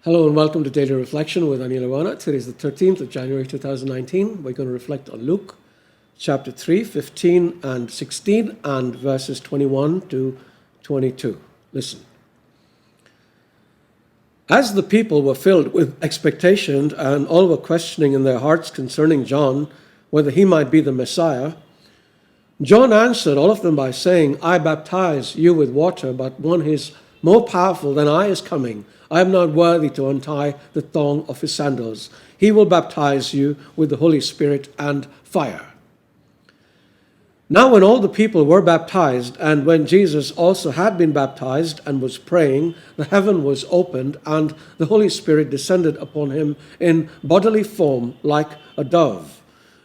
Hello and welcome to Daily Reflection with Aneel Aranha. Today is the 13th of January 2019. We're going to reflect on Luke chapter 3, 15 and 16 and verses 21 to 22. Listen. As the people were filled with expectation and all were questioning in their hearts concerning John whether he might be the Messiah, John answered all of them by saying, I baptize you with water, but one is more powerful than I is coming. I am not worthy to untie the thong of his sandals. He will baptize you with the Holy Spirit and fire. Now when all the people were baptized, and when Jesus also had been baptized and was praying, the heaven was opened, and the Holy Spirit descended upon him in bodily form like a dove.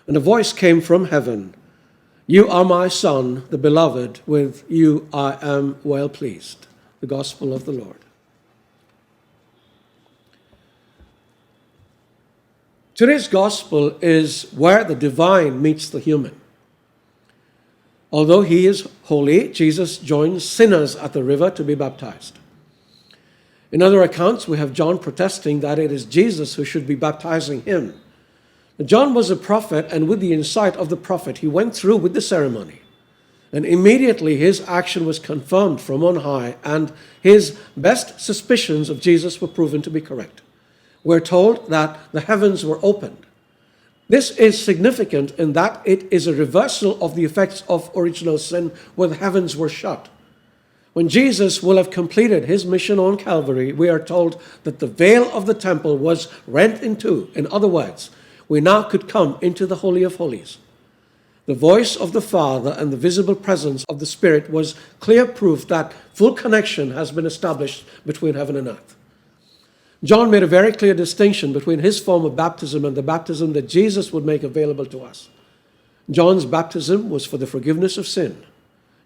And a voice came from heaven, You are my Son, the beloved, with you I am well pleased. The Gospel of the Lord. Today's Gospel is where the divine meets the human. Although he is holy, Jesus joins sinners at the river to be baptized. In other accounts, we have John protesting that it is Jesus who should be baptizing him. John was a prophet, and with the insight of the prophet, he went through with the ceremony. And immediately his action was confirmed from on high, and his best suspicions of Jesus were proven to be correct. We're told that the heavens were opened. This is significant in that it is a reversal of the effects of original sin where the heavens were shut. When Jesus will have completed his mission on Calvary, we are told that the veil of the temple was rent in two. In other words, we now could come into the Holy of Holies. The voice of the Father and the visible presence of the Spirit was clear proof that full connection has been established between heaven and earth. John made a very clear distinction between his form of baptism and the baptism that Jesus would make available to us. John's baptism was for the forgiveness of sin.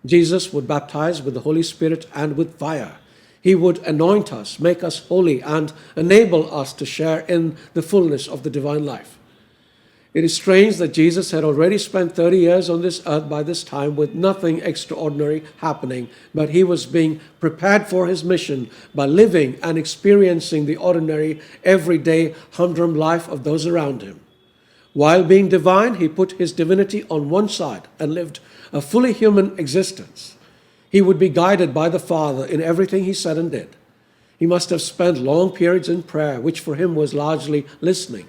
Jesus would baptize with the Holy Spirit and with fire. He would anoint us, make us holy, and enable us to share in the fullness of the divine life. It is strange that Jesus had already spent 30 years on this earth by this time with nothing extraordinary happening, but he was being prepared for his mission by living and experiencing the ordinary, everyday, humdrum life of those around him. While being divine, he put his divinity on one side and lived a fully human existence. He would be guided by the Father in everything he said and did. He must have spent long periods in prayer, which for him was largely listening.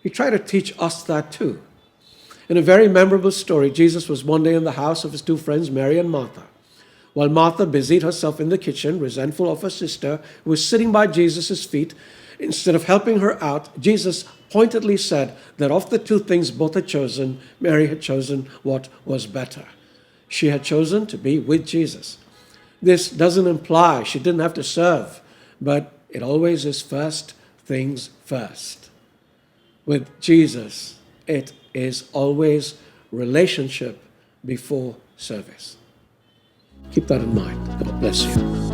He tried to teach us that too. In a very memorable story, Jesus was one day in the house of his two friends, Mary and Martha. While Martha busied herself in the kitchen, resentful of her sister, who was sitting by Jesus' feet, instead of helping her out, Jesus pointedly said that of the two things both had chosen, Mary had chosen what was better. She had chosen to be with Jesus. This doesn't imply she didn't have to serve, but it always is first things first. With Jesus, it is always relationship before service. Keep that in mind. God bless you.